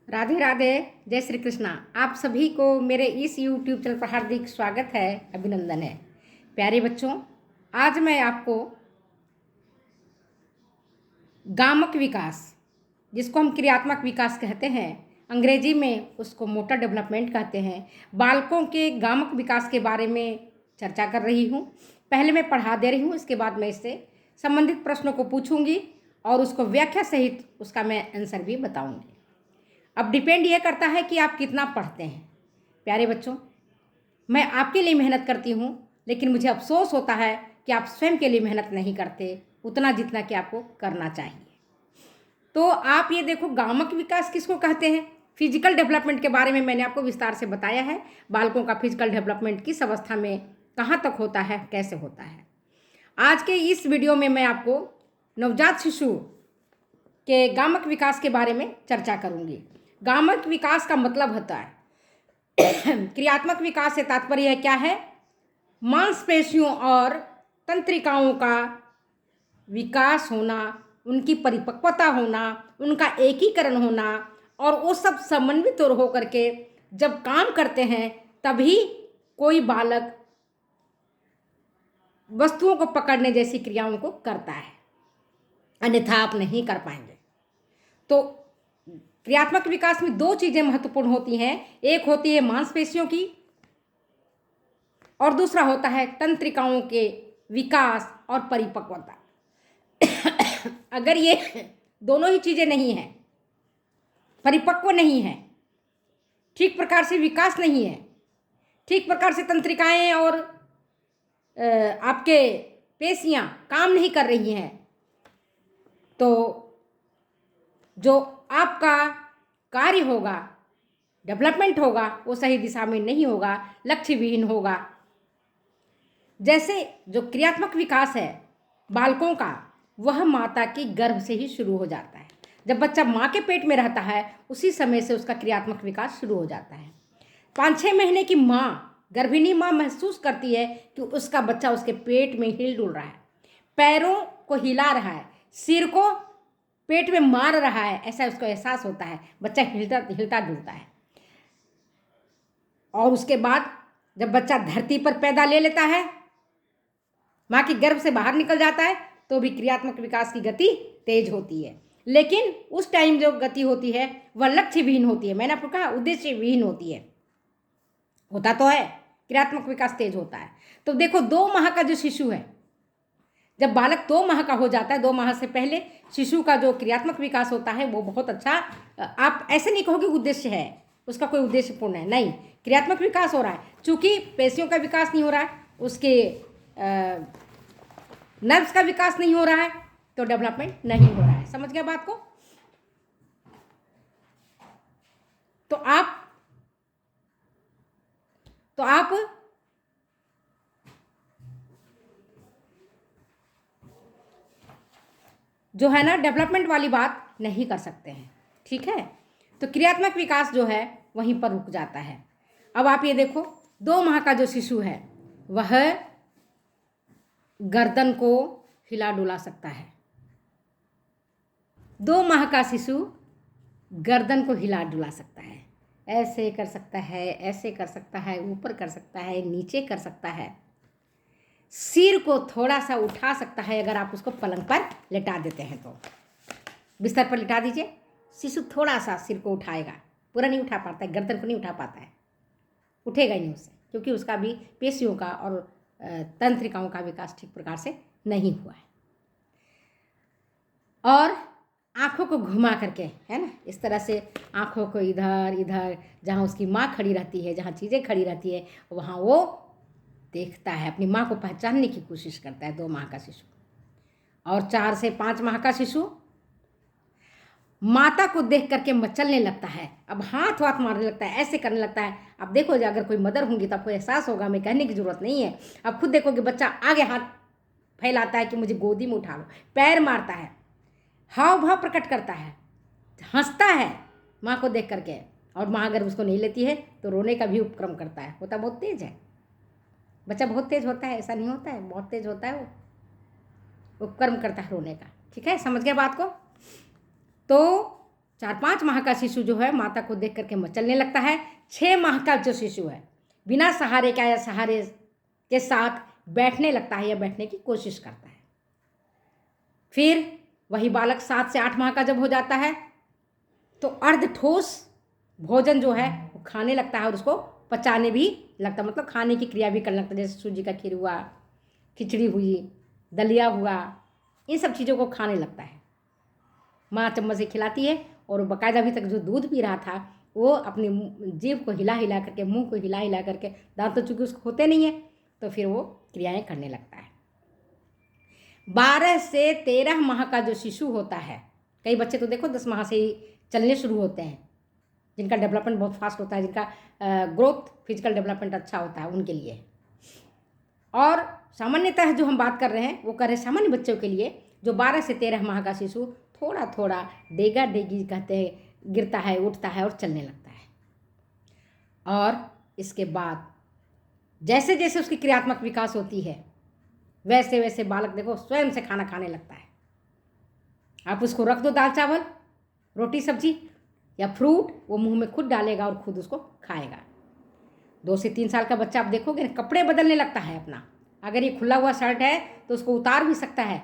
राधे राधे। जय श्री कृष्णा। आप सभी को मेरे इस YouTube चैनल पर हार्दिक स्वागत है, अभिनंदन है। प्यारे बच्चों, आज मैं आपको गामक विकास, जिसको हम क्रियात्मक विकास कहते हैं, अंग्रेजी में उसको मोटर डेवलपमेंट कहते हैं, बालकों के गामक विकास के बारे में चर्चा कर रही हूँ। पहले मैं पढ़ा दे रही हूँ, इसके बाद मैं इससे संबंधित प्रश्नों को पूछूंगी और उसको व्याख्या सहित उसका मैं आंसर भी बताऊंगी। अब डिपेंड ये करता है कि आप कितना पढ़ते हैं। प्यारे बच्चों, मैं आपके लिए मेहनत करती हूँ, लेकिन मुझे अफसोस होता है कि आप स्वयं के लिए मेहनत नहीं करते उतना जितना कि आपको करना चाहिए। तो आप ये देखो, गामक विकास किसको कहते हैं। फिजिकल डेवलपमेंट के बारे में मैंने आपको विस्तार से बताया है। बालकों का फिजिकल डेवलपमेंट किस अवस्था में कहाँ तक होता है, कैसे होता है। आज के इस वीडियो में मैं आपको नवजात शिशु के गामक विकास के बारे में चर्चा करूंगी। गामक विकास का मतलब होता है क्रियात्मक विकास से तात्पर्य क्या है? मांसपेशियों और तंत्रिकाओं का विकास होना, उनकी परिपक्वता होना, उनका एकीकरण होना और वो सब समन्वित होकर के जब काम करते हैं तभी कोई बालक वस्तुओं को पकड़ने जैसी क्रियाओं को करता है, अन्यथा आप नहीं कर पाएंगे। तो क्रियात्मक विकास में दो चीजें महत्वपूर्ण होती हैं। एक होती है मांसपेशियों की और दूसरा होता है तंत्रिकाओं के विकास और परिपक्वता। अगर ये दोनों ही चीजें नहीं हैं, परिपक्व नहीं है, ठीक प्रकार से विकास नहीं है, ठीक प्रकार से तंत्रिकाएं और आपके पेशियां काम नहीं कर रही हैं, तो जो आपका कार्य होगा, डेवलपमेंट होगा, वो सही दिशा में नहीं होगा, लक्ष्य विहीन होगा। जैसे जो क्रियात्मक विकास है बालकों का, वह माता की गर्भ से ही शुरू हो जाता है। जब बच्चा माँ के पेट में रहता है उसी समय से उसका क्रियात्मक विकास शुरू हो जाता है। 5-6 महीने की माँ, गर्भिणी माँ महसूस करती है कि उसका बच्चा उसके पेट में हिल डुल रहा है, पैरों को हिला रहा है, सिर को पेट में मार रहा है, ऐसा उसको एहसास होता है। बच्चा हिलता डुलता है। और उसके बाद जब बच्चा धरती पर पैदा ले लेता है, माँ की गर्भ से बाहर निकल जाता है, तो भी क्रियात्मक विकास की गति तेज होती है। लेकिन उस टाइम जो गति होती है वह लक्ष्य विहीन होती है। मैंने आपको कहा उद्देश्य विहीन होती है। होता तो है, क्रियात्मक विकास तेज होता है। तो देखो, 2 माह का जो शिशु है, जब बालक 2 माह का हो जाता है, 2 माह से पहले शिशु का जो क्रियात्मक विकास होता है वो बहुत अच्छा। आप ऐसे नहीं कहोगे उद्देश्य है, उसका कोई उद्देश्य पूर्ण है, नहीं। क्रियात्मक विकास हो रहा है, चूंकि पेशियों का विकास नहीं हो रहा है, उसके नर्व्स का विकास नहीं हो रहा है, तो डेवलपमेंट नहीं हो रहा है। समझ गया बात को? तो आप जो है ना, डेवलपमेंट वाली बात नहीं कर सकते हैं, ठीक है। तो क्रियात्मक विकास जो है वहीं पर रुक जाता है। अब आप ये देखो, 2 माह का जो शिशु है वह गर्दन को हिला डुला सकता है। 2 माह का शिशु गर्दन को हिला डुला सकता है, ऐसे कर सकता है, ऐसे कर सकता है, ऊपर कर सकता है, नीचे कर सकता है, सिर को थोड़ा सा उठा सकता है। अगर आप उसको पलंग पर लेटा देते हैं तो, बिस्तर पर लेटा दीजिए, शिशु थोड़ा सा सिर को उठाएगा, पूरा नहीं उठा पाता है, गर्दन को नहीं उठा पाता है, उठेगा ही नहीं उससे, क्योंकि उसका भी पेशियों का और तंत्रिकाओं का विकास ठीक प्रकार से नहीं हुआ है। और आँखों को घुमा करके, है ना, इस तरह से आँखों को इधर इधर, जहाँ उसकी माँ खड़ी रहती है, जहाँ चीज़ें खड़ी रहती है, वहाँ वो देखता है, अपनी माँ को पहचानने की कोशिश करता है 2 माह का शिशु। और 4 से 5 माह का शिशु माता को देख करके मचलने लगता है, अब हाथ मारने लगता है, ऐसे करने लगता है। अब देखो, अगर कोई मदर होंगी तो आपको एहसास होगा, मैं कहने की जरूरत नहीं है। अब खुद देखोगे, बच्चा आगे हाथ फैलाता है कि मुझे गोदी में उठा लो, पैर मारता है, हाव भाव प्रकट करता है, हंसता है माँ को देख करके। और माँ अगर उसको नहीं लेती है तो रोने का भी उपक्रम करता है। होता बहुत तेज है बच्चा, बहुत तेज होता है, ऐसा नहीं होता है, बहुत तेज होता है, वो उपक्रम करता है रोने का। ठीक है, समझ गए बात को? तो 4-5 माह का शिशु जो है माता को देख करके चलने लगता है। 6 माह का जो शिशु है बिना सहारे का या सहारे के साथ बैठने लगता है या बैठने की कोशिश करता है। फिर वही बालक 7 से 8 माह का जब हो जाता है तो अर्ध ठोस भोजन जो है वो खाने लगता है और उसको पचाने भी लगता है, मतलब खाने की क्रिया भी करने लगता है। जैसे सूजी का खीर हुआ, खिचड़ी हुई, दलिया हुआ, इन सब चीज़ों को खाने लगता है। माँ चम्मच से खिलाती है और बाकायदा अभी तक जो दूध पी रहा था वो अपनी जीभ को हिला हिला करके, मुंह को हिला हिला करके, दांत तो चूंकि उसको होते नहीं है तो फिर वो क्रियाएं करने लगता है। 12 से 13 माह का जो शिशु होता है, कई बच्चे तो देखो 10 माह से ही चलने शुरू होते हैं, जिनका डेवलपमेंट बहुत फास्ट होता है, जिनका ग्रोथ फिजिकल डेवलपमेंट अच्छा होता है उनके लिए। और सामान्यतः जो हम बात कर रहे हैं वो कर रहे हैं सामान्य बच्चों के लिए। जो 12 से 13 माह का शिशु थोड़ा थोड़ा डेगा डेगी कहते हैं, गिरता है, उठता है और चलने लगता है। और इसके बाद जैसे जैसे उसकी क्रियात्मक विकास होती है वैसे वैसे बालक देखो स्वयं से खाना खाने लगता है। आप उसको रख दो दाल चावल, रोटी सब्जी या फ्रूट, वो मुंह में खुद डालेगा और खुद उसको खाएगा। 2 से 3 साल का बच्चा आप देखोगे कपड़े बदलने लगता है अपना। अगर ये खुला हुआ शर्ट है तो उसको उतार भी सकता है।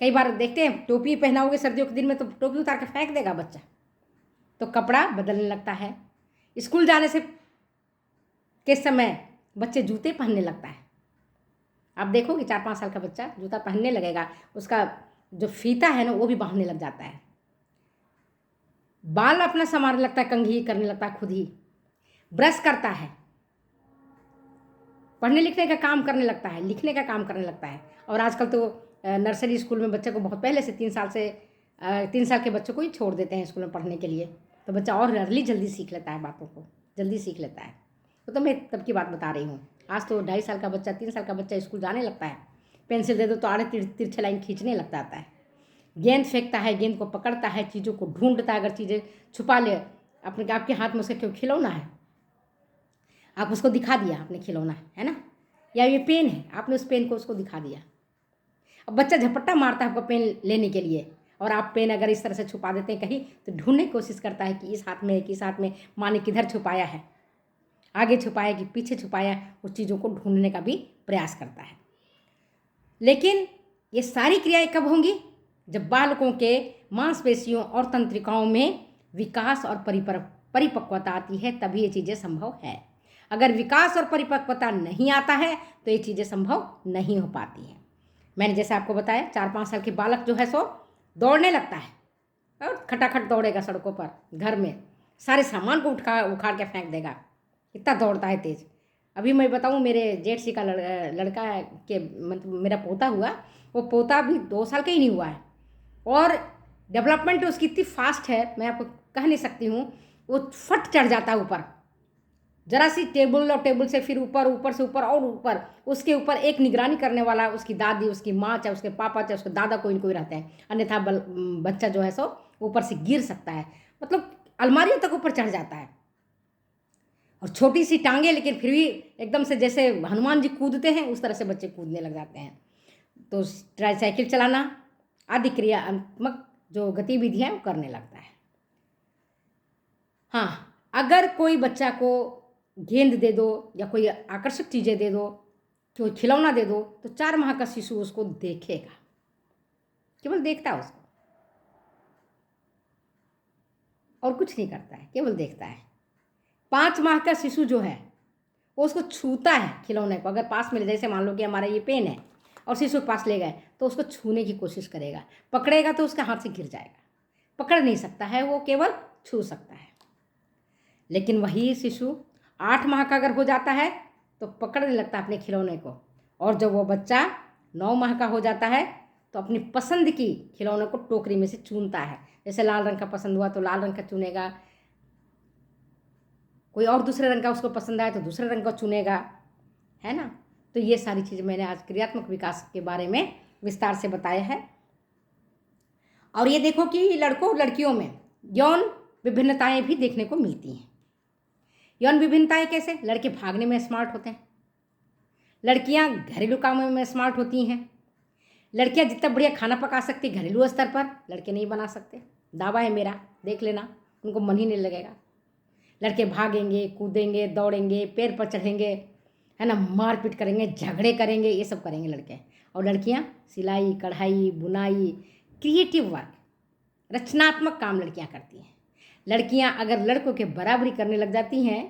कई बार देखते हैं टोपी पहनाओगे सर्दियों के दिन में तो टोपी उतार के फेंक देगा बच्चा, तो कपड़ा बदलने लगता है। स्कूल जाने से के समय बच्चे जूते पहनने लगता है। आप देखोगे 4-5 साल का बच्चा जूता पहनने लगेगा, उसका जो फीता है ना वो भी बांधने लग जाता है। बाल अपना संवारने लगता है, कंघी करने लगता है खुद ही, ब्रश करता है, पढ़ने लिखने का काम करने लगता है, लिखने का काम करने लगता है। और आजकल तो नर्सरी स्कूल में बच्चे को बहुत पहले से 3 साल के बच्चों को ही छोड़ देते हैं स्कूल में पढ़ने के लिए, तो बच्चा और जल्दी सीख लेता है, बातों को जल्दी सीख लेता है। तो मैं तब की बात बता रही हूँ। आज तो 2.5 साल का बच्चा, 3 साल का बच्चा स्कूल जाने लगता है, पेंसिल दे दो तो आड़े तिरछे लाइन खींचने लगता आता है, गेंद फेंकता है, गेंद को पकड़ता है, चीज़ों को ढूंढता है, अगर चीज़ें छुपा ले अपने आपके हाथ में, उसका क्यों खिलौना है आप उसको दिखा दिया आपने खिलौना है ना, या ये पेन है आपने उस पेन को उसको दिखा दिया। अब बच्चा झपट्टा मारता है आपको पेन लेने के लिए, और आप पेन अगर इस तरह से छुपा देते हैं कहीं तो ढूंढने की कोशिश करता है कि इस हाथ में, कि इस हाथ में माँ ने किधर छुपाया है, आगे छुपाया कि पीछे छुपाया, उस चीज़ों को ढूंढने का भी प्रयास करता है। लेकिन ये सारी क्रियाएं कब होंगी? जब बालकों के मांसपेशियों और तंत्रिकाओं में विकास और परिपक्वता आती है, तभी ये चीज़ें संभव है। अगर विकास और परिपक्वता नहीं आता है तो ये चीज़ें संभव नहीं हो पाती हैं। मैंने जैसे आपको बताया 4-5 साल के बालक जो है सो दौड़ने लगता है और खटाखट दौड़ेगा सड़कों पर, घर में सारे सामान को उखाड़ के फेंक देगा, इतना दौड़ता है तेज। अभी मैं बताऊं, मेरे जेठ सी का लड़का के मतलब मेरा पोता हुआ, वो पोता भी 2 साल का ही नहीं हुआ है और डेवलपमेंट उसकी इतनी फास्ट है मैं आपको कह नहीं सकती हूँ। वो फट चढ़ जाता है ऊपर, जरा सी टेबल और टेबल से फिर ऊपर, ऊपर से ऊपर और ऊपर, उसके ऊपर एक निगरानी करने वाला उसकी दादी, उसकी माँ, चाहे उसके पापा, चाहे उसके दादा, कोई न कोई रहते हैं, अन्यथा बच्चा जो है सो ऊपर से गिर सकता है, मतलब अलमारियों तक ऊपर चढ़ जाता है। और छोटी सी टांगे, लेकिन फिर भी एकदम से जैसे हनुमान जी कूदते हैं उस तरह से बच्चे कूदने लग जाते हैं। तो ट्राईसाइकिल चलाना आदि क्रियात्मक जो गतिविधियाँ वो करने लगता है। हाँ, अगर कोई बच्चा को गेंद दे दो या कोई आकर्षक चीज़ें दे दो, कोई खिलौना दे दो, तो 4 माह का शिशु उसको देखेगा, केवल देखता है उसको और कुछ नहीं करता है, केवल देखता है। 5 माह का शिशु जो है वो उसको छूता है खिलौने को, अगर पास में, जैसे मान लो कि हमारा ये पेन है और शिशु के पास ले गए तो उसको छूने की कोशिश करेगा, पकड़ेगा तो उसके हाथ से गिर जाएगा, पकड़ नहीं सकता है, वो केवल छू सकता है। लेकिन वही शिशु 8 माह का अगर हो जाता है तो पकड़ने लगता है अपने खिलौने को, और जब वो बच्चा 9 माह का हो जाता है तो अपनी पसंद की खिलौने को टोकरी में से चुनता है। जैसे लाल रंग का पसंद हुआ तो लाल रंग का चुनेगा, कोई और दूसरे रंग का उसको पसंद आया तो दूसरे रंग का चुनेगा, है ना। तो ये सारी चीज़ मैंने आज क्रियात्मक विकास के बारे में विस्तार से बताया है। और ये देखो कि लड़कों लड़कियों में यौन विभिन्नताएं भी देखने को मिलती हैं। यौन विभिन्नताएं कैसे? लड़के भागने में स्मार्ट होते हैं, लड़कियां घरेलू कामों में स्मार्ट होती हैं। लड़कियां जितना बढ़िया खाना पका सकती घरेलू स्तर पर, लड़के नहीं बना सकते। दावा है मेरा, देख लेना, उनको मन ही नहीं लगेगा। लड़के भागेंगे, कूदेंगे, दौड़ेंगे, पैर पर चढ़ेंगे, है ना, मारपीट करेंगे, झगड़े करेंगे, ये सब करेंगे लड़के। और लड़कियां सिलाई, कढ़ाई, बुनाई, क्रिएटिव वर्क, रचनात्मक काम लड़कियां करती हैं। लड़कियां अगर लड़कों के बराबरी करने लग जाती हैं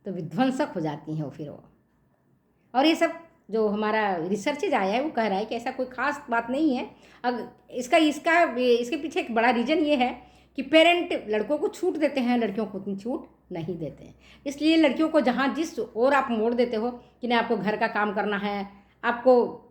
तो विध्वंसक हो जाती हैं वो फिर वो। और ये सब जो हमारा रिसर्चेज आया है वो कह रहा है कि ऐसा कोई खास बात नहीं है। अगर इसके पीछे एक बड़ा रीज़न ये है कि पेरेंट लड़कों को छूट देते हैं, लड़कियों को उतनी छूट नहीं देते हैं। इसलिए लड़कियों को जहाँ जिस और आप मोड़ देते हो कि नहीं आपको घर का काम करना है, आपको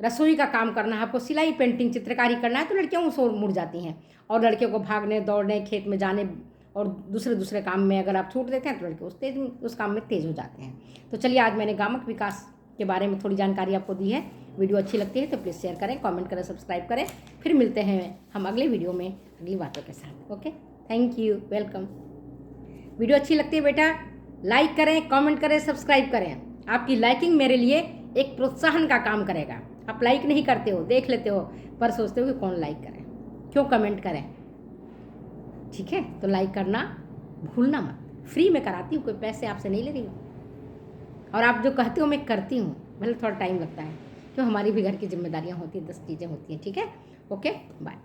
रसोई का काम करना है, आपको सिलाई, पेंटिंग, चित्रकारी करना है, तो लड़कियाँ उस ओर मुड़ जाती हैं। और लड़कियों को भागने, दौड़ने, खेत में जाने और दूसरे काम में अगर आप छूट देते हैं तो लड़के उस काम में तेज़ हो जाते हैं। तो चलिए, आज मैंने गामक विकास के बारे में थोड़ी जानकारी आपको दी है। वीडियो अच्छी लगती है तो प्लीज़ शेयर करें, कमेंट करें, सब्सक्राइब करें। फिर मिलते हैं हम अगले वीडियो में अगली बातों के साथ। Okay, thank you, welcome. Video अच्छी लगती है बेटा, लाइक करें, कमेंट करें, सब्सक्राइब करें। आपकी लाइकिंग मेरे लिए एक प्रोत्साहन का काम करेगा। आप लाइक नहीं करते हो, देख लेते हो, पर सोचते हो कि कौन लाइक करे, क्यों कमेंट करें। ठीक है, तो लाइक करना भूलना मत। फ्री में कराती हूँ, कोई पैसे आपसे नहीं ले रही हूँ। और आप जो कहते हो मैं करती हूँ, भले थोड़ा टाइम लगता है, क्यों, हमारी भी घर की जिम्मेदारियाँ होती हैं, 10 चीज़ें होती हैं। ठीक है, ओके, बाय।